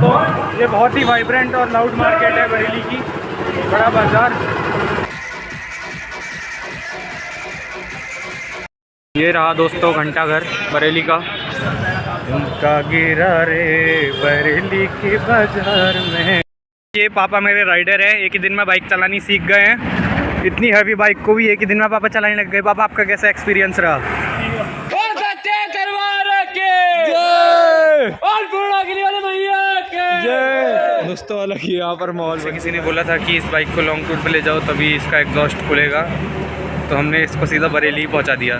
दोस्तों, ये बहुत ही वाइब्रेंट और लाउड मार्केट है बरेली की, बड़ा बाजार। ये रहा दोस्तों घंटा घर बरेली का। उनका गिरा रे बरेली के बाजार में। ये पापा मेरे राइडर है, एक ही दिन में बाइक चलानी सीख गए हैं। इतनी हैवी बाइक को भी एक ही दिन में पापा चलाने लग गए। पापा आपका कैसा एक्सपीरियंस रहा? दोस्तों अलग ही यहाँ पर मॉल से किसी ने बोला था कि इस बाइक को लॉन्ग टूर पे ले जाओ तभी इसका एग्जॉस्ट खुलेगा, तो हमने इसको सीधा बरेली पहुँचा दिया।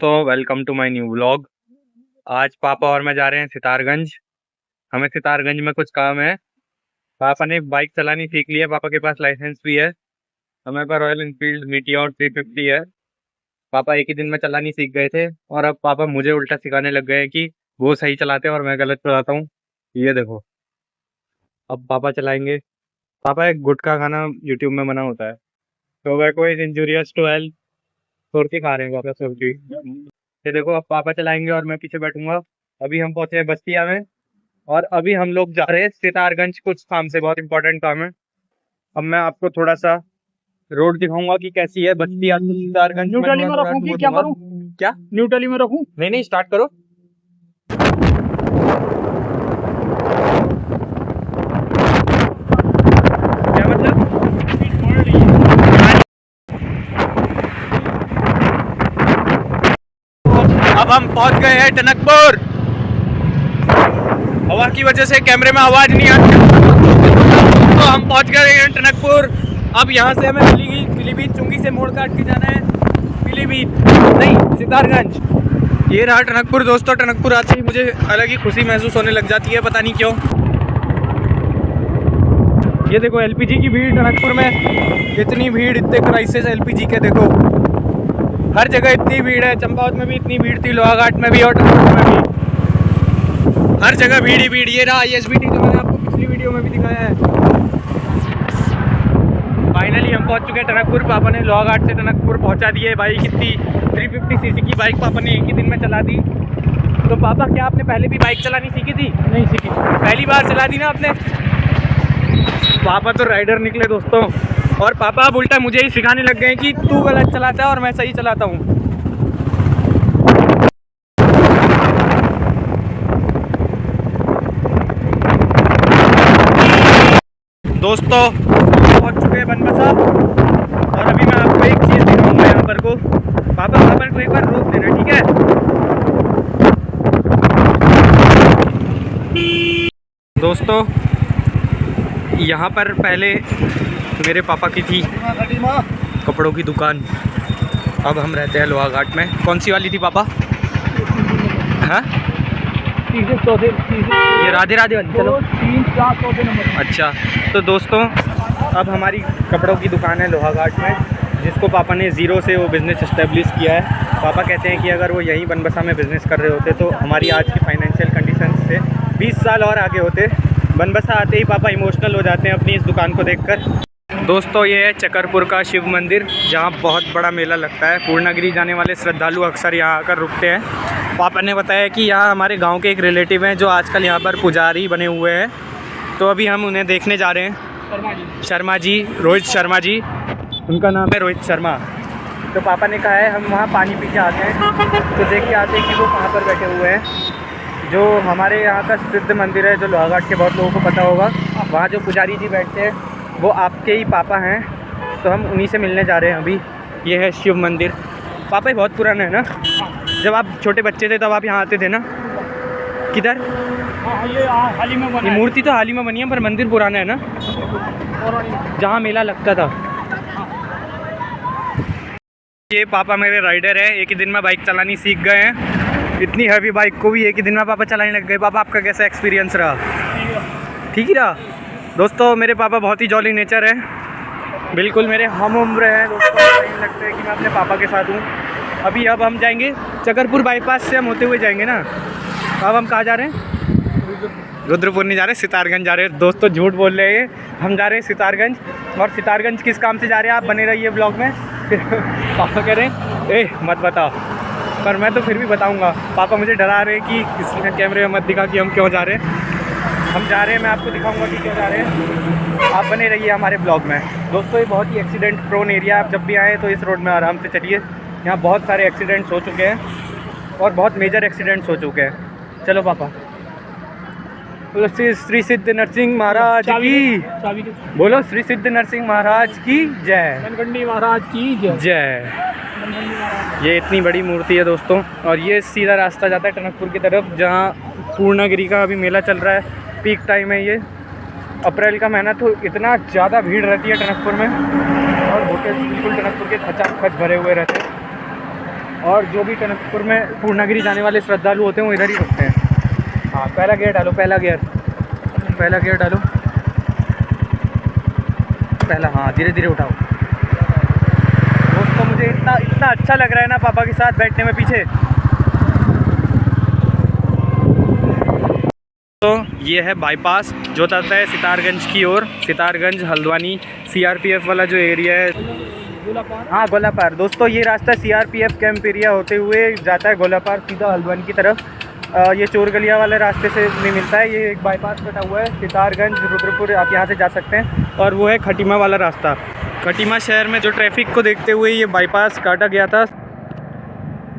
तो welcome to my new vlog. आज पापा और मैं जा रहे हैं सितारगंज। हमें सितारगंज में कुछ काम है। पापा ने बाइक चलानी सीख ली है, पापा के पास लाइसेंस भी है। हमें पर रॉयल एनफील्ड मीटियोर 350 है। पापा एक ही दिन में चलानी सीख गए थे और अब पापा मुझे उल्टा सिखाने लग गए कि वो सही चलाते हैं और मैं गलत चलाता हूँ। ये देखो, अब पापा चलाएंगे। पापा एक गुटखा खाना यूट्यूब में मना होता है, तो वह कोई इंजूरियस टू हेल्थ सुर्ती खा रहे हैं पापा सब्जी। ये देखो, अब पापा चलाएंगे और मैं पीछे बैठूंगा। अभी हम पहुंचे हैं बस्तिया में और अभी हम लोग जा रहे हैं सितारगंज, कुछ काम से, बहुत इंपॉर्टेंट काम है। अब मैं आपको थोड़ा सा रोड दिखाऊंगा कि कैसी है बस्तिया से सितारगंज। न्यूट्रली में रखूं कि क्या करूं? क्या न्यूट्रली में रखूं? नहीं, स्टार्ट करो। क्या मतलब? अब हम पहुंच गए हैं टनकपुर। हवा की वजह से कैमरे में आवाज नहीं आती, तो हम पहुंच गए हैं टनकपुर। अब यहाँ से हमें पीलीभीत चुंगी से मोड़ काट के जाना है पीलीभीत, नहीं सितारगंज। ये रहा टनकपुर। दोस्तों, टनकपुर आते ही मुझे अलग ही खुशी महसूस होने लग जाती है, पता नहीं क्यों। ये देखो एलपीजी की भीड़ टनकपुर में, इतनी भीड़, इतने क्राइसिस एलपीजी के। देखो हर जगह इतनी भीड़ है। चंपावत में भी इतनी भीड़ थी, लोहाघाट में भी और टनकपुर में भी, हर जगह भीड़ ही भीड़। ये रहा ISBT जो मैंने आपको पिछली वीडियो में भी दिखाया है। फाइनली हम पहुंच चुके हैं टनकपुर। पापा ने लोहाघाट से टनकपुर पहुंचा दिए। बाइक इतनी 350 सीसी की बाइक पापा ने एक ही दिन में चला दी। तो पापा, क्या आपने पहले भी बाइक चलानी सीखी थी? नहीं सीखी, पहली बार चला दी ना आपने? पापा तो राइडर निकले दोस्तों, और पापा अब उल्टा मुझे ही सिखाने लग गए कि तू गलत चलाता है और मैं सही चलाता हूँ। दोस्तों पहुँच चुके हैं बनबसा, और अभी मैं आपको एक चीज़ दिखाऊंगा यहाँ पर को। पापा वहाँ पर को एक बार रोक देना, ठीक है? दोस्तों, यहाँ पर पहले मेरे पापा की थी कपड़ों की दुकान। अब हम रहते हैं लोहाघाट में। कौन सी वाली थी पापा? हाँ, ये राधे राधे वाली। चलो 3-4 चौथे नंबर। अच्छा, तो दोस्तों अब हमारी कपड़ों की दुकान है लोहाघाट में, जिसको पापा ने ज़ीरो से वो बिज़नेस इस्टेब्लिश किया है। पापा कहते हैं कि अगर वो यहीं बनबसा में बिज़नेस कर रहे होते तो हमारी आज की फाइनेंशियल कंडीशन से 20 साल और आगे होते। बनबसा आते ही पापा इमोशनल हो जाते हैं अपनी इस दुकान को देखकर। दोस्तों, ये है चकरपुर का शिव मंदिर, जहाँ बहुत बड़ा मेला लगता है। पूर्णागिरी जाने वाले श्रद्धालु अक्सर यहाँ आकर रुकते हैं। पापा ने बताया कि यहाँ हमारे गांव के एक रिलेटिव हैं जो आजकल यहाँ पर पुजारी बने हुए हैं, तो अभी हम उन्हें देखने जा रहे हैं। शर्मा जी, रोहित शर्मा जी, उनका नाम है रोहित शर्मा। तो पापा ने कहा है हम वहाँ पानी पी के आते हैं, तो देख के आते हैं कि वो कहाँ पर बैठे हुए हैं। जो हमारे यहाँ का सिद्ध मंदिर है, जो लोहाघाट के बहुत लोगों को पता होगा, वहाँ जो पुजारी जी बैठते हैं वो आपके ही पापा हैं। तो हम उन्हीं से मिलने जा रहे हैं अभी। ये है शिव मंदिर। पापा, ये बहुत पुराना है ना? जब आप छोटे बच्चे थे तब आप यहाँ आते थे ना? किधर? ये हाल ही में बना ये है। मूर्ति तो हाल ही में बनी है, पर मंदिर पुराना है ना, जहाँ मेला लगता था। ये पापा मेरे राइडर है, एक ही दिन में बाइक चलानी सीख गए हैं। इतनी हैवी बाइक को भी एक ही दिन में पापा चलाने लग गए। पापा, आपका कैसा एक्सपीरियंस रहा? ठीक ही रहा। दोस्तों, मेरे पापा बहुत ही जॉली नेचर है, बिल्कुल मेरे हम उम्र हैं। दोस्तों, नहीं लगता है कि मैं अपने पापा के साथ हूँ। अभी अब हम जाएंगे चकरपुर बाईपास से, हम होते हुए जाएंगे ना। अब हम कहाँ जा रहे हैं? रुद्रपुर नहीं जा रहे, सितारगंज जा रहे हैं। दोस्तों झूठ बोल रहे हैं, हम जा रहे हैं सितारगंज। और सितारगंज किस काम से जा रहे हैं आप बने रहिए ब्लॉग में। पापा कह रहे हैं ए मत बताओ। पर मैं तो फिर भी बताऊंगा। पापा मुझे डरा रहे हैं कि इसमें कैमरे में मत दिखा कि हम क्यों जा रहे हैं। हम जा रहे हैं, मैं आपको दिखाऊंगा कि क्यों जा रहे हैं। आप बने रहिए हमारे ब्लॉग में। दोस्तों ये बहुत ही एक्सीडेंट प्रोन एरिया, आप जब भी आएँ तो इस रोड में आराम से चलिए। यहाँ बहुत सारे एक्सीडेंट्स हो चुके हैं और बहुत मेजर एक्सीडेंट्स हो चुके हैं। चलो पापा। श्री सिद्ध नरसिंह महाराज की चाबी के बोलो, श्री सिद्ध नरसिंह महाराज की जय। मनगंडी महाराज की जय। जय। मनगंडी महाराज। ये इतनी बड़ी मूर्ति है दोस्तों, और ये सीधा रास्ता जाता है टनकपुर की तरफ, जहाँ पूर्णागिरी का अभी मेला चल रहा है। पीक टाइम है ये, अप्रैल का महीना, तो इतना ज़्यादा भीड़ रहती है टनकपुर में, और होटल बिल्कुल टनकपुर के खचाखच भरे हुए रहते हैं। और जो भी टनकपुर में पूर्णागिरी जाने वाले श्रद्धालु होते हैं वो इधर ही रुकते हैं। हाँ, पहला गियर डालो, पहला गियर डालो, पहला। हाँ, धीरे धीरे उठाओ। दोस्तों मुझे इतना अच्छा लग रहा है ना पापा के साथ बैठने में पीछे। तो ये है बाईपास जो जाता है सितारगंज की ओर, सितारगंज हल्द्वानी सीआरपीएफ वाला जो एरिया है। हाँ, गोलापार। दोस्तों ये रास्ता सीआरपीएफ कैंप एरिया होते हुए जाता है गोलापार सीधा हल्द्वानी की तरफ। ये चोर गलिया वाले रास्ते से नहीं मिलता है, ये एक बाईपास कटा हुआ है सितारगंज रुद्रपुर, आप यहाँ से जा सकते हैं। और वो है खटीमा वाला रास्ता। खटीमा शहर में जो ट्रैफिक को देखते हुए ये बाईपास काटा गया था,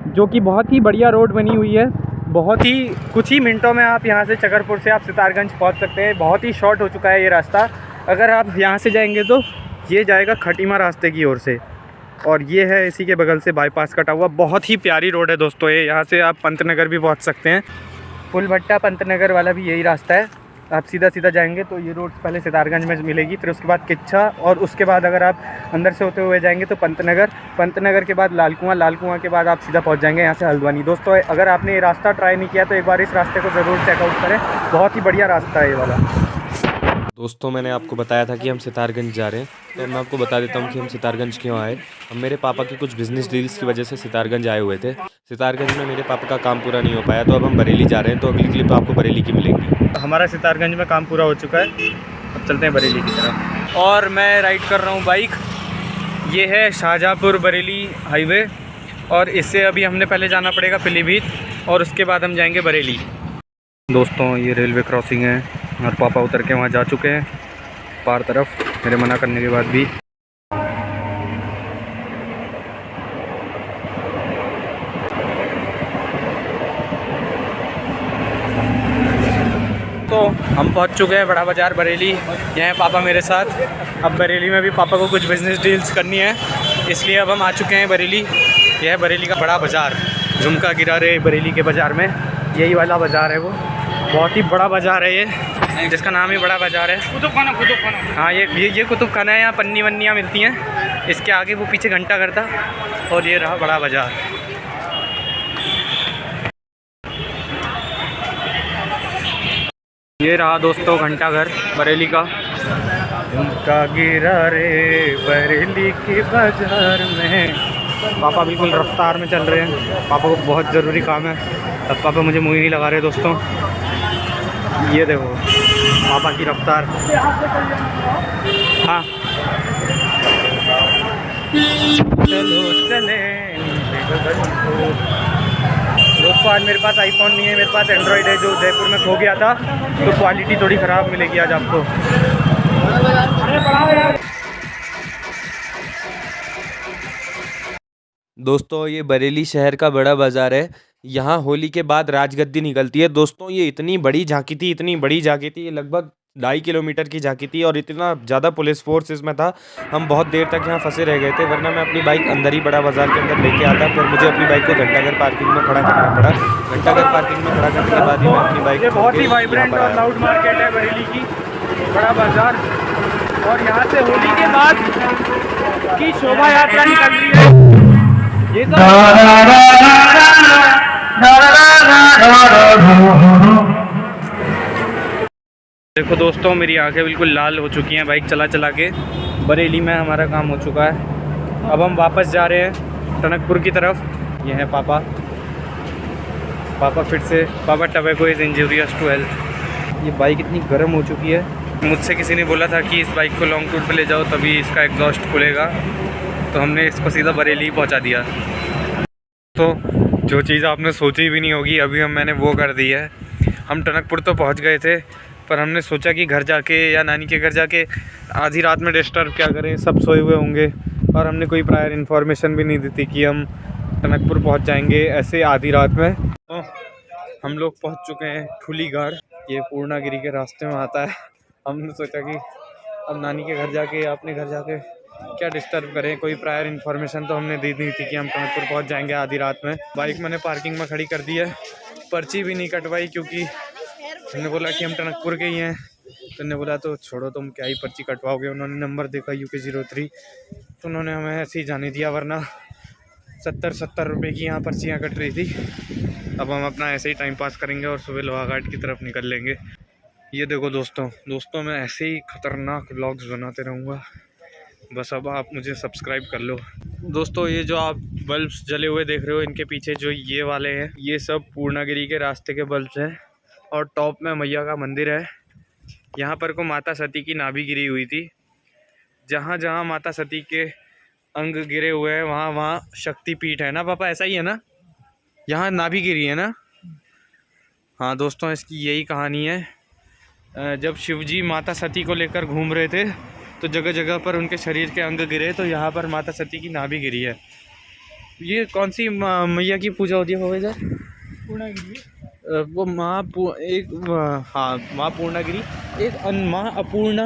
जो कि बहुत ही बढ़िया रोड बनी हुई है। बहुत ही कुछ ही मिनटों में आप यहाँ से चकरपुर से आप सितारगंज पहुँच सकते हैं। बहुत ही शॉर्ट हो चुका है ये रास्ता। अगर आप यहाँ से जाएंगे तो ये जाएगा खटीमा रास्ते की ओर से, और ये है इसी के बगल से बाईपास कटा हुआ। बहुत ही प्यारी रोड है दोस्तों ये। यहाँ से आप पंतनगर भी पहुँच सकते हैं। फुलभट्टा पंतनगर वाला भी यही रास्ता है। आप सीधा सीधा जाएंगे तो ये रोड पहले सितारगंज में मिलेगी, फिर उसके बाद किच्छा, और उसके बाद अगर आप अंदर से होते हुए जाएंगे तो पंतनगर के बाद लाल कुआं के बाद आप सीधा पहुंच जाएंगे यहाँ से हल्द्वानी। दोस्तों अगर आपने ये रास्ता ट्राई नहीं किया तो एक बार इस रास्ते को ज़रूर चेकआउट करें, बहुत ही बढ़िया रास्ता है ये वाला। दोस्तों मैंने आपको बताया था कि हम सितारगंज जा रहे हैं, तो मैं आपको बता देता हूँ कि हम सितारगंज क्यों आए। हम मेरे पापा की कुछ बिज़नेस डील्स की वजह से सितारगंज आए हुए थे। सितारगंज में मेरे पापा का काम पूरा नहीं हो पाया, तो अब हम बरेली जा रहे हैं। तो अगली क्लिप आपको बरेली की मिलेगी। हमारा सितारगंज में काम पूरा हो चुका है, अब चलते हैं बरेली की तरफ। और मैं राइड कर रहा हूँ बाइक। ये है शाहजहाँपुर बरेली हाईवे, और इससे अभी हमने पहले जाना पड़ेगा पीलीभीत, और उसके बाद हम जाएंगे बरेली। दोस्तों ये रेलवे क्रॉसिंग है, और पापा उतर के वहाँ जा चुके हैं पार तरफ, मेरे मना करने के बाद भी। तो हम पहुंच चुके हैं बड़ा बाज़ार बरेली। यहाँ हैं पापा मेरे साथ। अब बरेली में भी पापा को कुछ बिज़नेस डील्स करनी है, इसलिए अब हम आ चुके हैं बरेली। यह है बरेली का बड़ा बाज़ार, झुमका गिरा रहे बरेली के बाज़ार में, यही वाला बाज़ार है वो। बहुत ही बड़ा बाज़ार है ये, जिसका नाम ही बड़ा बाज़ार है। कुतुब खाना। हाँ, ये कुतुब खाना है। यहाँ पन्नी वन्नियाँ मिलती हैं। इसके आगे वो पीछे घंटा घर था, और ये रहा बड़ा बाज़ार। ये रहा दोस्तों घंटा घर बरेली का। झुमका गिरा रे बरेली के बाज़ार में। पापा बिल्कुल रफ्तार में चल रहे हैं, पापा को बहुत ज़रूरी काम है। अब पापा मुझे मुँह ही नहीं लगा रहे दोस्तों। ये देखो पापा की रफ्तार। हाँ, चलो चले दोस्तों। आज मेरे पास आईफोन नहीं है, मेरे पास एंड्रॉयड है जो जयपुर में खो गया था, तो क्वालिटी थोड़ी ख़राब मिलेगी आज आपको। दोस्तों ये बरेली शहर का बड़ा बाज़ार है। यहाँ होली के बाद राजगद्दी निकलती है। दोस्तों ये इतनी बड़ी झांकी थी, ये लगभग 2.5 किलोमीटर की झांकी थी, और इतना ज़्यादा पुलिस फोर्स इसमें था, हम बहुत देर तक यहाँ फंसे रह गए थे। वरना मैं अपनी बाइक अंदर ही बड़ा बाज़ार के अंदर लेके आता, पर मुझे अपनी बाइक को घंटाघर पार्किंग में खड़ा करना पड़ा। घंटाघर पार्किंग में खड़ा करने के बाद ही मैं अपनी बाइक ये बहुत ही वाइब्रेंट और लाउड मार्केट है बरेली की, बड़ा बाज़ार। और यहाँ से होली के बाद की शोभा यात्रा निकल रही है। ये देखो दोस्तों, मेरी आंखें बिल्कुल लाल हो चुकी हैं बाइक चला चला के। बरेली में हमारा काम हो चुका है, अब हम वापस जा रहे हैं टनकपुर की तरफ। ये है पापा फिर से। पापा tobacco is injurious to health. ये बाइक इतनी गर्म हो चुकी है, मुझसे किसी ने बोला था कि इस बाइक को लॉन्ग टूर पे ले जाओ तभी इसका एग्जॉस्ट खुलेगा, तो हमने इसको सीधा बरेली पहुंचा दिया। तो जो चीज़ आपने सोची भी नहीं होगी अभी मैंने वो कर दी है। हम टनकपुर तो पहुंच गए थे, पर हमने सोचा कि घर जाके या नानी के घर जाके आधी रात में डिस्टर्ब क्या करें, सब सोए हुए होंगे। और हमने कोई प्रायर इन्फॉर्मेशन भी नहीं दी थी कि हम टनकपुर पहुंच जाएंगे ऐसे आधी रात में। तो हम लोग पहुंच चुके हैं ठूलीगढ़, ये पूर्णागिरी के रास्ते में आता है। हमने सोचा कि अब नानी के घर जाके या अपने घर जाके क्या डिस्टर्ब करें, कोई प्रायर इन्फॉर्मेशन तो हमने दी नहीं थी कि हम टनकपुर पहुंच जाएंगे आधी रात में। बाइक मैंने पार्किंग में खड़ी कर दी है, पर्ची भी नहीं कटवाई क्योंकि हमने बोला कि हम टनकपुर के ही हैं। तो उन्होंने बोला तो छोड़ो, तुम क्या ही पर्ची कटवाओगे। उन्होंने नंबर देखा UK03, तो उन्होंने हमें ऐसे ही जाने दिया, वरना 70 रुपये की यहाँ पर्चियाँ कट रही थी। अब हम अपना ऐसे ही टाइम पास करेंगे और सुबह लोहाघाट की तरफ निकल लेंगे। ये देखो दोस्तों मैं ऐसे ही ख़तरनाक व्लॉग्स बनाते रहूँगा, बस अब आप मुझे सब्सक्राइब कर लो। दोस्तों ये जो आप बल्ब्स जले हुए देख रहे हो, इनके पीछे जो ये वाले हैं, ये सब पूर्णागिरी के रास्ते के बल्ब्स हैं। और टॉप में मैया का मंदिर है। यहाँ पर को माता सती की नाभि गिरी हुई थी। जहाँ जहाँ माता सती के अंग गिरे हुए हैं वहाँ वहाँ शक्तिपीठ है ना पापा, ऐसा ही है ना? यहाँ नाभि गिरी है ना? हाँ दोस्तों, इसकी यही कहानी है। जब शिवजी माता सती को लेकर घूम रहे थे तो जगह जगह पर उनके शरीर के अंग गिरे, तो यहाँ पर माता सती की नाभि गिरी है। ये कौन सी मैया की पूजा होती है इधर? पूर्णागिरी, वो माँ पूर्णागिरी, एक माँ अपूर्णा,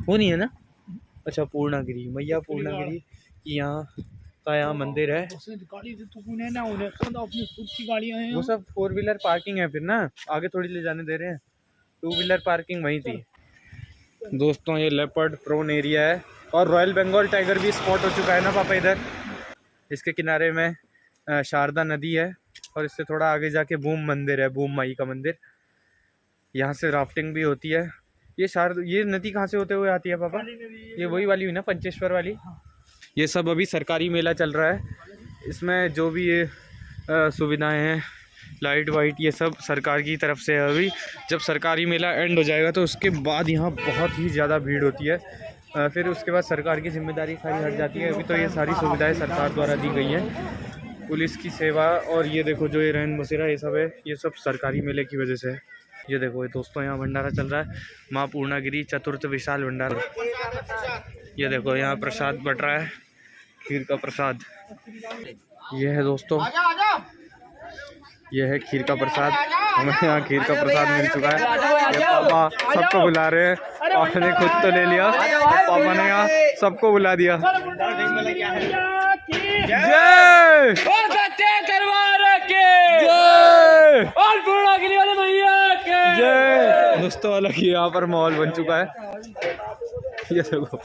वो नहीं है ना? अच्छा, पूर्णागिरी, मैया पूर्णागिरी की यहाँ मंदिर है। गाड़ी से तू ना उन्हें खुद अपनी खुद की गाड़ियाँ हैं। वो सब 4 व्हीलर पार्किंग है फिर ना, आगे थोड़ी ले जाने दे रहे हैं। 2 व्हीलर पार्किंग वहीं थी। दोस्तों ये लेपर्ड प्रोन एरिया है और रॉयल बंगाल टाइगर भी स्पॉट हो चुका है ना पापा इधर। इसके किनारे में शारदा नदी है और इससे थोड़ा आगे जाके बूम मंदिर है, बूम माई का मंदिर। यहाँ से राफ्टिंग भी होती है। ये नदी कहाँ से होते हुए आती है पापा? ये वही वाली हुई ना, पंचेश्वर वाली? ये सब अभी सरकारी मेला चल रहा है। इसमें जो भी ये सुविधाएं हैं, लाइट वाइट, ये सब सरकार की तरफ से है। अभी जब सरकारी मेला एंड हो जाएगा तो उसके बाद यहाँ बहुत ही ज़्यादा भीड़ होती है। फिर उसके बाद सरकार की जिम्मेदारी सारी हट जाती है। अभी तो ये सारी सुविधाएं सरकार द्वारा दी गई हैं, पुलिस की सेवा। और ये देखो जो ये रैन बसेरा ये सब है, ये सब सरकारी मेले की वजह से है। ये देखो दोस्तों यहाँ भंडारा चल रहा है, माँ पूर्णागिरी चतुर्थ विशाल भंडारा। ये देखो यहाँ प्रसाद बट रहा है, खीर का प्रसाद। ये है दोस्तों, ये है खीर का प्रसाद। हमें यहाँ खीर का प्रसाद मिल चुका है। ये पापा सबको बुला रहे हैं, पापा ने खुद तो ले लिया, पापा ने यहाँ सबको बुला दिया। जय जय। दोस्तों अलग ही यहाँ पर माहौल बन चुका है। ये देखो।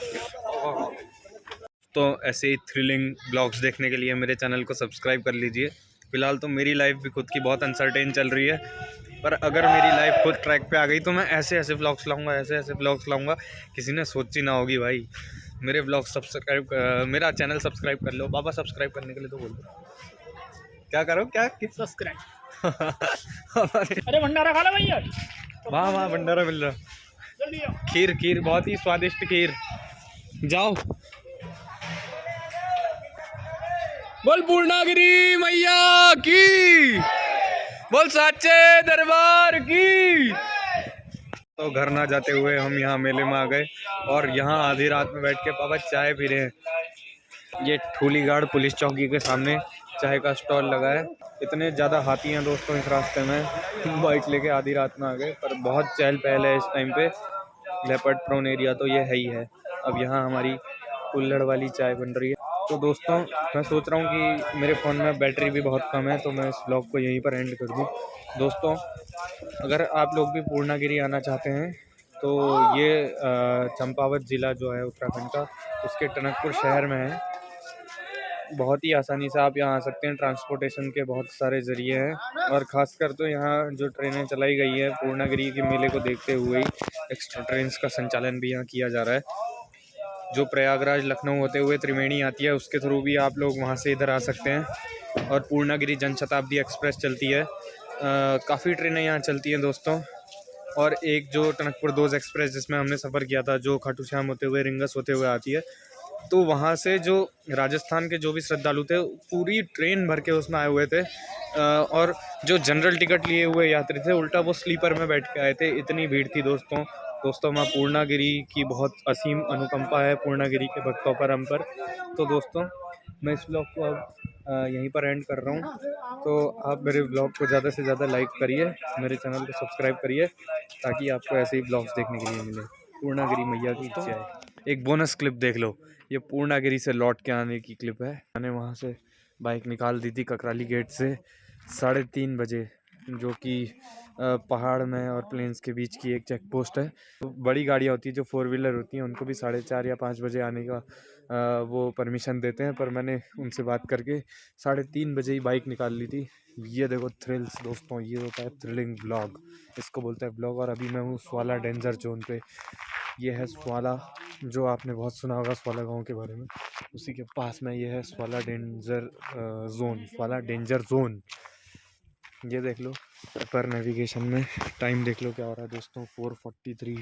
तो ऐसे ही थ्रिलिंग ब्लॉग्स देखने के लिए मेरे चैनल को सब्सक्राइब कर लीजिए। फिलहाल तो मेरी लाइफ भी खुद की बहुत अनसर्टेन चल रही है, पर अगर मेरी लाइफ खुद ट्रैक पे आ गई तो मैं ऐसे ऐसे ब्लॉग्स लाऊंगा, ऐसे ऐसे ब्लॉग्स लाऊंगा, किसी ने सोची ना होगी भाई। मेरे ब्लॉग मेरा चैनल सब्सक्राइब कर लो। पापा सब्सक्राइब करने के लिए तो बोल दो। क्या करो, क्या सब्सक्राइब। अरे भंडारा खा लो भैया। वाह वाह, भंडारा मिल रहा। जल्दी आओ। खीर बहुत ही स्वादिष्ट खीर। जाओ। बोल पूर्णागिरी मैया की, बोल साचे दरबार की। तो घर ना जाते हुए हम यहाँ मेले में आ गए और यहाँ आधी रात में बैठ के पापा चाय पी रहे हैं। ये ठूलीगढ़ पुलिस चौकी के सामने चाय का स्टॉल लगा है। इतने ज़्यादा हाथी हैं दोस्तों इस रास्ते में, बाइक लेके आधी रात में आ गए, पर बहुत चहल पहल है इस टाइम पे। लेपर्ड प्रोन एरिया तो ये है ही है। अब यहाँ हमारी कुल्हड़ वाली चाय बन रही है। तो दोस्तों मैं सोच रहा हूँ कि मेरे फ़ोन में बैटरी भी बहुत कम है, तो मैं इस ब्लॉग को यहीं पर एंड कर दूँ। दोस्तों अगर आप लोग भी पूर्णागिरी आना चाहते हैं तो ये चंपावत ज़िला जो है उत्तराखंड का, उसके टनकपुर शहर में है। बहुत ही आसानी से आप यहाँ आ सकते हैं। ट्रांसपोर्टेशन के बहुत सारे ज़रिए हैं और ख़ासकर तो यहाँ जो ट्रेनें चलाई गई है पूर्णागिरी के मेले को देखते हुए ही एक्स्ट्रा ट्रेन्स का संचालन भी यहाँ किया जा रहा है। जो प्रयागराज लखनऊ होते हुए त्रिवेणी आती है उसके थ्रू भी आप लोग वहाँ से इधर आ सकते हैं। और पूर्णागिरी जनशताब्दी एक्सप्रेस चलती है, काफ़ी ट्रेनें यहाँ चलती हैं दोस्तों। और एक जो टनकपुर 2 एक्सप्रेस जिसमें हमने सफ़र किया था, जो खाटू श्याम होते हुए रिंगस होते हुए आती है, तो वहाँ से जो राजस्थान के जो भी श्रद्धालु थे पूरी ट्रेन भर के उसमें आए हुए थे, और जो जनरल टिकट लिए हुए यात्री थे उल्टा वो स्लीपर में बैठ के आए थे। इतनी भीड़ थी दोस्तों माँ पूर्णागिरी की बहुत असीम अनुकंपा है, पूर्णागिरी के भक्तों पर, हम पर। तो दोस्तों मैं इस ब्लॉग को अब यहीं पर एंड कर रहा हूँ। तो आप मेरे ब्लॉग को ज़्यादा से ज़्यादा लाइक करिए, मेरे चैनल को सब्सक्राइब करिए, ताकि आपको ऐसे ही ब्लॉग्स देखने के लिए मिले। पूर्णागिरी मैया की जय। एक बोनस क्लिप देख लो, ये पूर्णागिरी से लौट के आने की क्लिप है। मैंने वहाँ से बाइक निकाल दी थी ककराली गेट से 3:30 बजे, जो कि पहाड़ में और प्लेन्स के बीच की एक चेक पोस्ट है। तो बड़ी गाड़ियाँ होती है जो 4 व्हीलर होती हैं, उनको भी 4:30 या 5 बजे आने का वो परमिशन देते हैं, पर मैंने उनसे बात करके 3:30 बजे ही बाइक निकाल ली थी। ये देखो थ्रिल्स दोस्तों, ये होता है थ्रिलिंग ब्लॉग, इसको बोलते हैं ब्लॉग। और अभी मैं हूँ स्वाला डेंजर जोन पे। ये है स्वाला, जो आपने बहुत सुना होगा स्वाला गांव के बारे में, उसी के पास में ये है स्वाला डेंजर जोन, स्वाला डेंजर जोन। ये देख लो पर नेविगेशन में टाइम देख लो क्या हो रहा है दोस्तों, 4:43,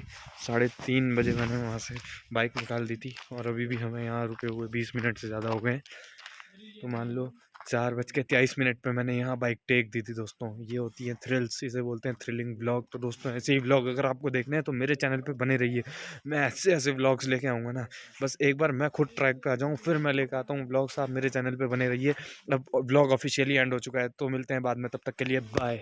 3:30 बजे मैंने वहाँ से बाइक निकाल दी थी, और अभी भी हमें यहाँ रुके हुए 20 मिनट से ज़्यादा हो गए। तो मान लो 4:23 पे मैंने यहाँ बाइक टेक दी थी दोस्तों। ये होती है थ्रिल्स, इसे बोलते हैं थ्रिलिंग ब्लॉग। तो दोस्तों ऐसे ही ब्लॉग अगर आपको देखने हैं तो मेरे चैनल पे बने रहिए, मैं ऐसे ऐसे ब्लॉग्स लेके आऊँगा ना, बस एक बार मैं खुद ट्रैक पे आ जाऊँ फिर मैं लेकर आता हूँ ब्लॉग्स। आप मेरे चैनल पे बने रहिए। अब ब्लॉग ऑफिशियली एंड हो चुका है, तो मिलते हैं बाद में, तब तक के लिए बाय।